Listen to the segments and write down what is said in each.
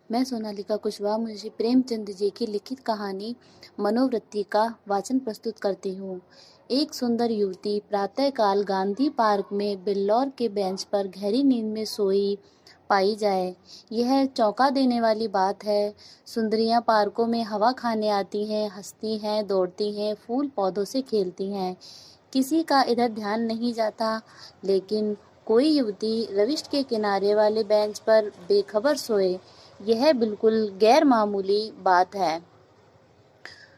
मैं सोनालिका कुशवाहा मुंशी प्रेमचंद जी की लिखित कहानी मनोवृत्ति का वाचन प्रस्तुत करती हूँ। एक सुंदर युवती प्रातःकाल गांधी पार्क में बिल्लौर के बेंच पर गहरी नींद में सोई पाई जाए, यह चौंका देने वाली बात है। सुंदरियां पार्कों में हवा खाने आती हैं, हंसती हैं, दौड़ती हैं, फूल पौधों से खेलती हैं, किसी का इधर ध्यान नहीं जाता। लेकिन कोई युवती रविश के किनारे वाले बेंच पर बेखबर सोए, यह बिल्कुल गैर मामूली बात है।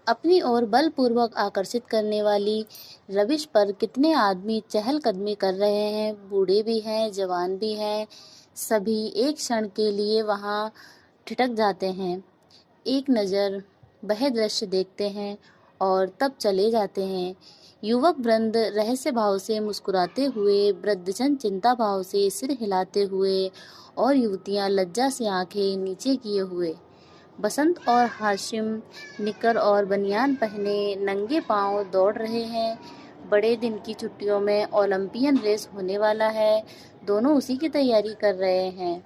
अपनी ओर बलपूर्वक आकर्षित करने वाली रविश पर कितने आदमी चहलकदमी कर रहे हैं, बूढ़े भी हैं, जवान भी हैं, सभी एक क्षण के लिए वहां ठिठक जाते हैं, एक नज़र वह दृश्य देखते हैं और तब चले जाते हैं। युवक वृंद रहस्य भाव से मुस्कुराते हुए, वृद्धजन चिंता भाव से सिर हिलाते हुए और युवतियां लज्जा से आंखें नीचे किए हुए। बसंत और हाशिम निकर और बनियान पहने नंगे पांव दौड़ रहे हैं। बड़े दिन की छुट्टियों में ओलंपियन रेस होने वाला है, दोनों उसी की तैयारी कर रहे हैं।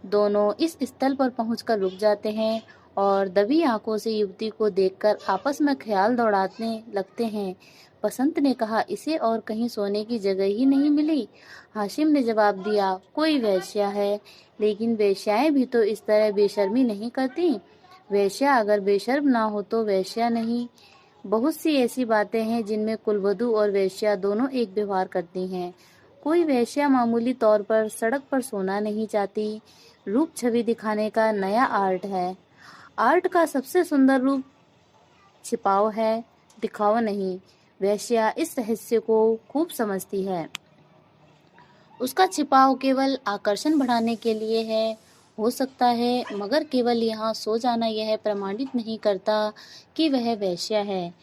दोनों इस स्थल पर पहुंचकर रुक जाते हैं और दबी आंखों से युवती को देखकर आपस में ख्याल दौड़ाने लगते हैं। बसंत ने कहा, इसे और कहीं सोने की जगह ही नहीं मिली। हाशिम ने जवाब दिया, कोई वेश्या है, लेकिन वेश्याएं भी तो इस तरह बेशर्मी नहीं करती। वेश्या अगर बेशर्म ना हो तो वेश्या नहीं। बहुत सी ऐसी बातें हैं जिनमें कुलवधू और वेश्या दोनों एक व्यवहार करती हैं। कोई वेश्या मामूली तौर पर सड़क पर सोना नहीं चाहती। रूप छवि दिखाने का नया आर्ट है। आर्ट का सबसे सुंदर रूप छिपाव है, दिखावा नहीं। वेश्या इस रहस्य को खूब समझती है। उसका छिपाव केवल आकर्षण बढ़ाने के लिए है, हो सकता है, मगर केवल यहाँ सो जाना यह प्रमाणित नहीं करता कि वह वेश्या है।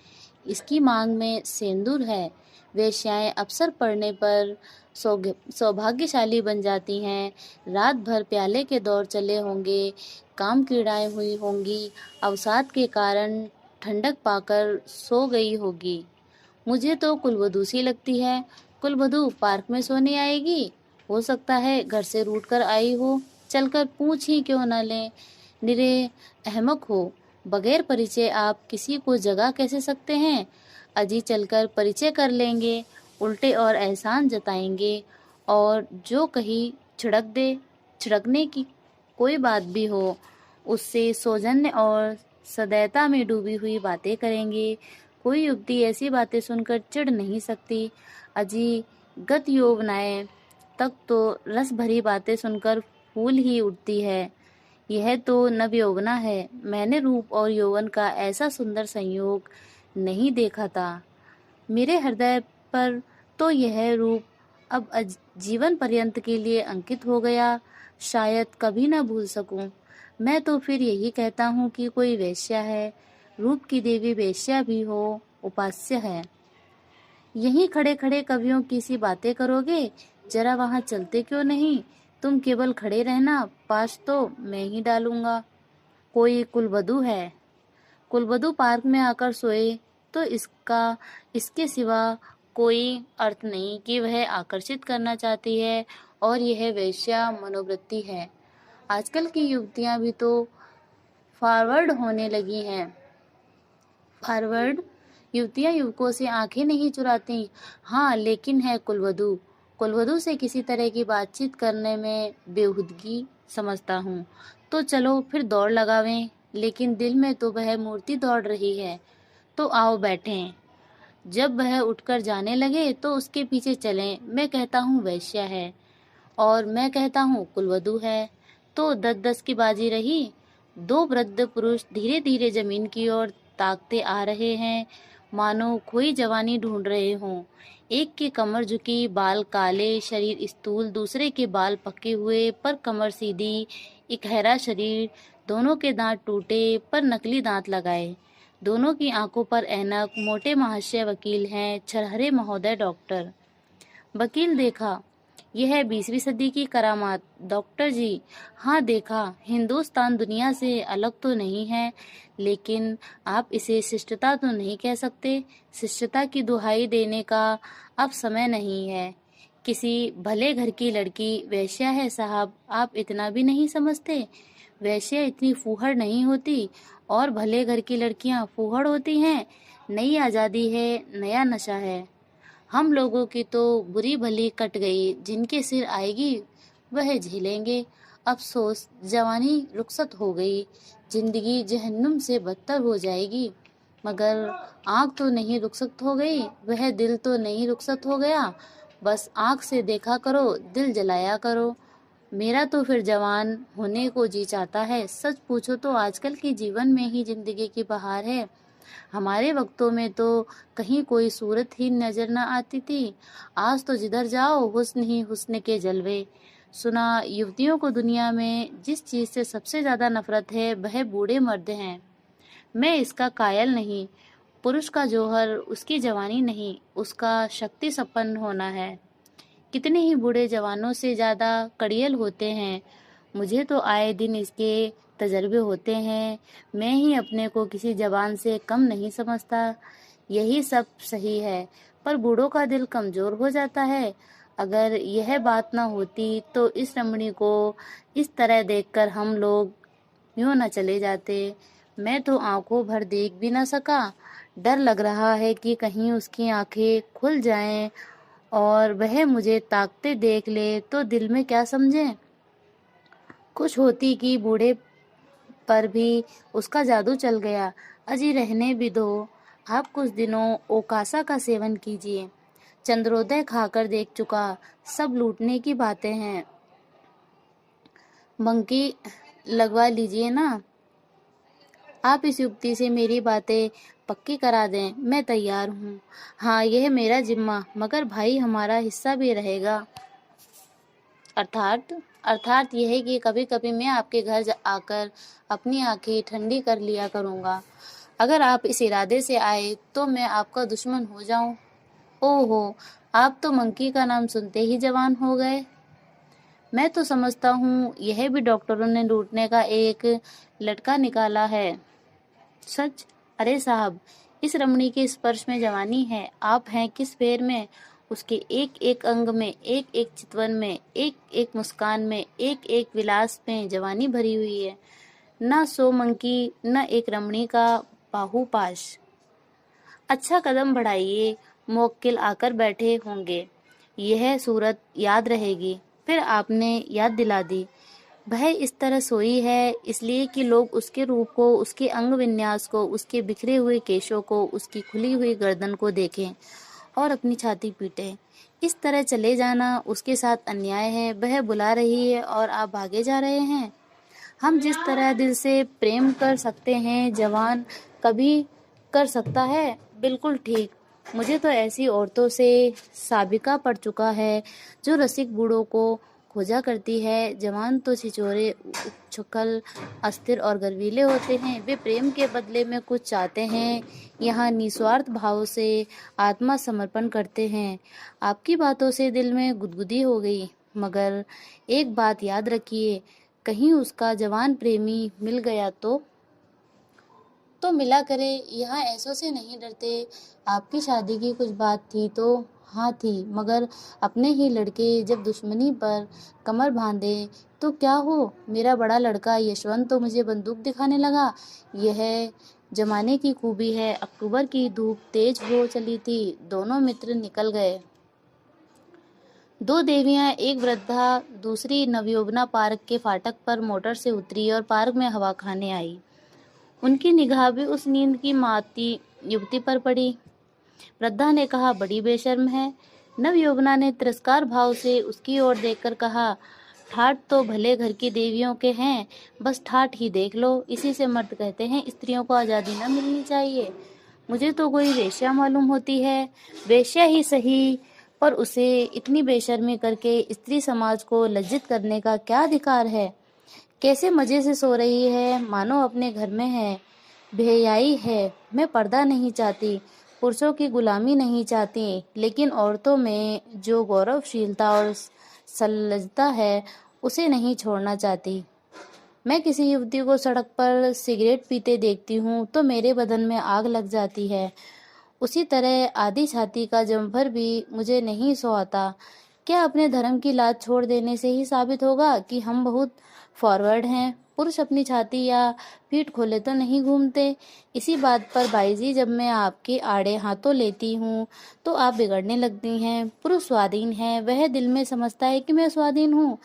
इसकी मांग में सिंदूर है। वेश्याएं अवसर पड़ने पर सौभाग्यशाली बन जाती हैं। रात भर प्याले के दौर चले होंगे, काम कीड़ाएं हुई होंगी, अवसाद के कारण ठंडक पाकर सो गई होगी। मुझे तो कुलवधू सी लगती है। कुलवधू पार्क में सोने आएगी, हो सकता है घर से रूठ कर आई हो, चलकर पूछ ही क्यों न लें। निरे अहमक हो, बगैर परिचय आप किसी को जगा कैसे सकते हैं। अजी चलकर परिचय कर लेंगे, उल्टे और एहसान जताएंगे, और जो कहीं छिड़क दे, छिड़कने की कोई बात भी हो, उससे सौजन्य और सदैता में डूबी हुई बातें करेंगे। कोई युवती ऐसी बातें सुनकर चिढ़ नहीं सकती। अजी गत यौवनाएं तक तो रस भरी बातें सुनकर फूल ही उठती है। यह तो नवयौवना है। मैंने रूप और यौवन का ऐसा सुंदर संयोग नहीं देखा था। मेरे हृदय पर तो यह रूप अब जीवन पर्यंत के लिए अंकित हो गया, शायद कभी न भूल सकूं। मैं तो फिर यही कहता हूँ कि कोई वेश्या है, रूप की देवी वेश्या भी हो, उपास्य है। यहीं खड़े खड़े कवियों की सी बातें करोगे, जरा वहां चलते क्यों नहीं। तुम केवल खड़े रहना, पास तो मैं ही डालूंगा। कोई कुलवधू है, कुलवधू पार्क में आकर सोए तो इसके सिवा कोई अर्थ नहीं कि वह आकर्षित करना चाहती है, और यह वेश्या मनोवृत्ति है। आजकल की युवतियां भी तो फॉरवर्ड होने लगी हैं। फॉरवर्ड युवतियां युवकों से आंखें नहीं चुराती। हाँ, लेकिन है कुलवधू। कुलवधू से किसी तरह की बातचीत करने में बेहूदगी समझता हूँ। तो चलो फिर दौड़ लगावें। लेकिन दिल में तो वह मूर्ति दौड़ रही है। तो आओ बैठें। जब वह उठकर जाने लगे तो उसके पीछे चलें। मैं कहता हूँ वेश्या है, और मैं कहता हूँ कुलवधू है। तो 10-10 की बाजी रही। दो वृद्ध पुरुष धीरे धीरे जमीन की ओर ताकते आ रहे हैं, मानो खोई जवानी ढूंढ रहे हों। एक की कमर झुकी, बाल काले, शरीर स्थूल, दूसरे के बाल पके हुए पर कमर सीधी, इकहरा शरीर, दोनों के दांत टूटे पर नकली दांत लगाए, दोनों की आंखों पर ऐनक। मोटे महाशय वकील हैं, छरहरे महोदय डॉक्टर। वकील देखा, यह है 20वीं सदी की करामात। डॉक्टर जी, हाँ देखा। हिंदुस्तान दुनिया से अलग तो नहीं है, लेकिन आप इसे शिष्टता तो नहीं कह सकते। शिष्टता की दुहाई देने का अब समय नहीं है। किसी भले घर की लड़की वेश्या है साहब, आप इतना भी नहीं समझते। वैश्या इतनी फूहड़ नहीं होती और भले घर की लड़कियां फूहड़ होती हैं। नई आज़ादी है, नया नशा है। हम लोगों की तो बुरी भली कट गई, जिनके सिर आएगी वह झेलेंगे। अफसोस जवानी रुखसत हो गई, जिंदगी जहन्नुम से बदतर हो जाएगी। मगर आँख तो नहीं रुखसत हो गई, वह दिल तो नहीं रुखसत हो गया। बस आँख से देखा करो, दिल जलाया करो। मेरा तो फिर जवान होने को जी चाहता है। सच पूछो तो आजकल के जीवन में ही जिंदगी की बहार है। हमारे वक्तों में तो कहीं कोई सूरत ही नजर न आती थी। आज तो जिधर जाओ हुस्न ही हुस्न के जलवे। सुना युवतियों को दुनिया में जिस चीज से सबसे ज्यादा नफरत है वह बूढ़े मर्द हैं। मैं इसका कायल नहीं। पुरुष का जौहर उसकी जवानी नहीं, उसका शक्ति संपन्न होना है। कितने ही बूढ़े जवानों से ज्यादा कड़ियल होते हैं। मुझे तो आए दिन इसके तजर्बे होते हैं। मैं ही अपने को किसी जवान से कम नहीं समझता। यही सब सही है, पर बूढ़ों का दिल कमजोर हो जाता है। अगर यह बात ना होती तो इस रमणी को इस तरह देखकर हम लोग यूं न चले जाते। मैं तो आंखों भर देख भी न सका। डर लग रहा है कि कहीं उसकी आंखें खुल जाएं और वह मुझे ताकते देख ले तो दिल में क्या समझे। खुश होती कि बूढ़े पर भी उसका जादू चल गया। अजी रहने भी दो। आप कुछ दिनों ओकासा का सेवन कीजिए। चंद्रोदय खाकर देख चुका, सब लूटने की बातें हैं। मंकी लगवा लीजिए ना। आप इस युक्ति से मेरी बातें पक्की करा दें, मैं तैयार हूँ। हाँ, यह मेरा जिम्मा, मगर भाई हमारा हिस्सा भी रहेगा। अर्थात अर्थात यह कि कभी कभी मैं आपके घर आकर अपनी आंखें ठंडी कर लिया करूँगा। अगर आप इस इरादे से आए तो मैं आपका दुश्मन हो जाऊं। ओहो, आप तो मंकी का नाम सुनते ही जवान हो गए। मैं तो समझता हूँ यह भी डॉक्टरों ने लूटने का एक लटका निकाला है। सच? अरे साहब, इस रमणी के स्पर्श में जवानी है। आप हैं किस फेर में? उसके एक एक अंग में, एक एक चितवन में, एक एक मुस्कान में, एक एक विलास में जवानी भरी हुई है। न सो मंकी, न एक रमणी का बाहुपाश। अच्छा, कदम बढ़ाइए, मुवक्किल आकर बैठे होंगे। यह सूरत याद रहेगी। फिर आपने याद दिला दी। वह इस तरह सोई है इसलिए कि लोग उसके रूप को, उसके अंग विन्यास को, उसके बिखरे हुए केशों को, उसकी खुली हुई गर्दन को देखें और अपनी छाती पीटें। इस तरह चले जाना उसके साथ अन्याय है। वह बुला रही है और आप भागे जा रहे हैं। हम जिस तरह दिल से प्रेम कर सकते हैं, जवान कभी कर सकता है? बिल्कुल ठीक। मुझे तो ऐसी औरतों से साबिका पड़ चुका है जो रसिक बूढ़ों को खोजा करती है। जवान तो छिछोरे, उछकल, अस्थिर और गर्वीले होते हैं। वे प्रेम के बदले में कुछ चाहते हैं। यहाँ निस्वार्थ भाव से आत्मा समर्पण करते हैं। आपकी बातों से दिल में गुदगुदी हो गई। मगर एक बात याद रखिए, कहीं उसका जवान प्रेमी मिल गया तो मिला करे। यहाँ ऐसों से नहीं डरते। आपकी शादी की कुछ बात थी तो? हाँ थी, मगर अपने ही लड़के जब दुश्मनी पर कमर बांधे तो क्या हो। मेरा बड़ा लड़का यशवंत तो मुझे बंदूक दिखाने लगा। यह जमाने की खूबी है। अक्टूबर की धूप तेज हो चली थी। दोनों मित्र निकल गए। दो देवियां, एक वृद्धा दूसरी नवयौवना, पार्क के फाटक पर मोटर से उतरी और पार्क में हवा खाने आई। उनकी निगाह भी उस नींद की माती युवती पर पड़ी। वृद्धा ने कहा, बड़ी बेशर्म है। नवयौवना ने तिरस्कार भाव से उसकी ओर देखकर कहा, ठाठ तो भले घर की देवियों के हैं, बस ठाठ ही देख लो। इसी से मर्द कहते हैं स्त्रियों को आज़ादी न मिलनी चाहिए। मुझे तो कोई वेश्या मालूम होती है। वेश्या ही सही, पर उसे इतनी बेशर्मी करके स्त्री समाज को लज्जित करने का क्या अधिकार है? कैसे मजे से सो रही है, मानो अपने घर में है। बेहयाई है। मैं पर्दा नहीं चाहती, पुरुषों की गुलामी नहीं चाहती, लेकिन औरतों में जो गौरवशीलता और सल्लजता है उसे नहीं छोड़ना चाहती। मैं किसी युवती को सड़क पर सिगरेट पीते देखती हूँ तो मेरे बदन में आग लग जाती है। उसी तरह आधी छाती का जमभर भी मुझे नहीं सोहाता। क्या अपने धर्म की लाज छोड़ देने से ही साबित होगा कि हम बहुत फॉरवर्ड हैं? पुरुष अपनी छाती या पीठ खोले तो नहीं घूमते। इसी बात पर बाईजी, जब मैं आपके आड़े हाथों लेती हूँ तो आप बिगड़ने लगती हैं। पुरुष स्वाधीन है, वह दिल में समझता है कि मैं स्वाधीन हूँ,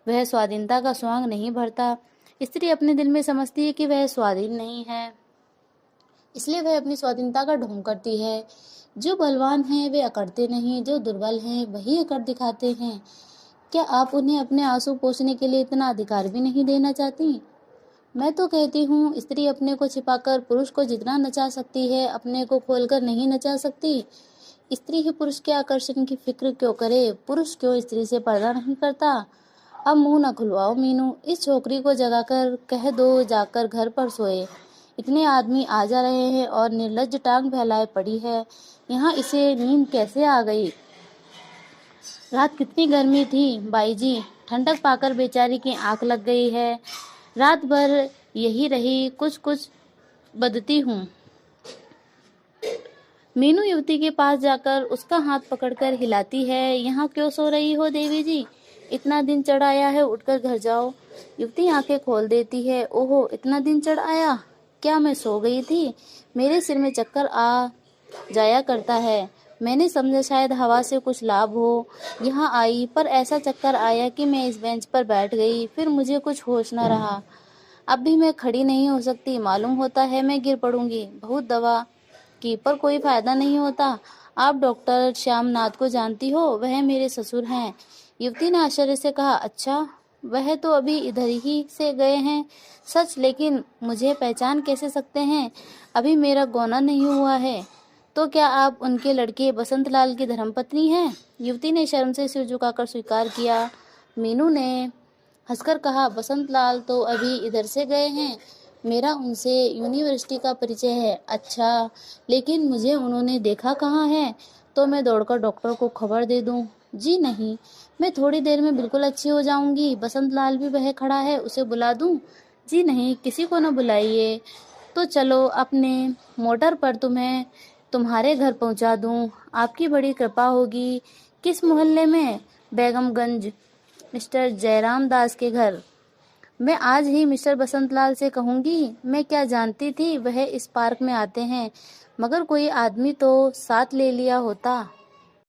वह स्वाधीनता का स्वांग नहीं भरता। स्त्री अपने दिल में समझती है कि वह स्वाधीन नहीं है, इसलिए वह अपनी स्वाधीनता का ढोंग करती है। जो बलवान हैं वे अकड़ते नहीं, जो दुर्बल हैं वही अकड़ दिखाते हैं। क्या आप उन्हें अपने आंसू पोंछने के लिए इतना अधिकार भी नहीं देना चाहती? मैं तो कहती हूँ, स्त्री अपने को छिपाकर पुरुष को जितना नचा सकती है, अपने को खोलकर नहीं नचा सकती। स्त्री ही पुरुष के आकर्षण की फिक्र क्यों करे? पुरुष क्यों स्त्री से पर्दा नहीं करता? अब मुंह न खुलवाओ मीनू, इस छोकरी को जगाकर कह दो जाकर घर पर सोए। इतने आदमी आ जा रहे हैं और निर्लज्ज टांग फैलाए पड़ी है, यहाँ इसे नींद कैसे आ गई? रात कितनी गर्मी थी बाईजी, ठंडक पाकर बेचारी की आंख लग गई है। रात भर यही रही, कुछ कुछ बदती हूँ। मीनू युवती के पास जाकर उसका हाथ पकड़कर हिलाती है। यहाँ क्यों सो रही हो देवी जी? इतना दिन चढ़ आया है, उठकर घर जाओ। युवती आंखें खोल देती है। ओहो, इतना दिन चढ़ आया? क्या मैं सो गई थी? मेरे सिर में चक्कर आ जाया करता है। मैंने समझा शायद हवा से कुछ लाभ हो, यहाँ आई, पर ऐसा चक्कर आया कि मैं इस बेंच पर बैठ गई, फिर मुझे कुछ होश न रहा। अब भी मैं खड़ी नहीं हो सकती, मालूम होता है मैं गिर पड़ूंगी। बहुत दवा की पर कोई फायदा नहीं होता। आप डॉक्टर श्यामनाथ को जानती हो? वह मेरे ससुर हैं। युवती ने आश्चर्य से कहा। अच्छा, वह तो अभी इधर ही से गए हैं। सच? लेकिन मुझे पहचान कैसे सकते हैं? अभी मेरा गौना नहीं हुआ है। तो क्या आप उनके लड़के बसंतलाल की धर्मपत्नी हैं? युवती ने शर्म से सिर झुकाकर स्वीकार किया। मीनू ने हंसकर कहा, बसंतलाल तो अभी इधर से गए हैं, मेरा उनसे यूनिवर्सिटी का परिचय है। अच्छा, लेकिन मुझे उन्होंने देखा कहाँ है? तो मैं दौड़कर डॉक्टर को खबर दे दूं? जी नहीं, मैं थोड़ी देर में बिल्कुल अच्छी हो जाऊंगी। बसंतलाल भी वह खड़ा है, उसे बुला दूं? जी नहीं, किसी को न बुलाइए। तो चलो, अपने मोटर पर तुम्हें तुम्हारे घर पहुंचा दूं, आपकी बड़ी कृपा होगी। किस मोहल्ले में? बेगमगंज, मिस्टर जयराम दास के घर। मैं आज ही मिस्टर बसंतलाल से कहूंगी। मैं क्या जानती थी वह इस पार्क में आते हैं, मगर कोई आदमी तो साथ ले लिया होता।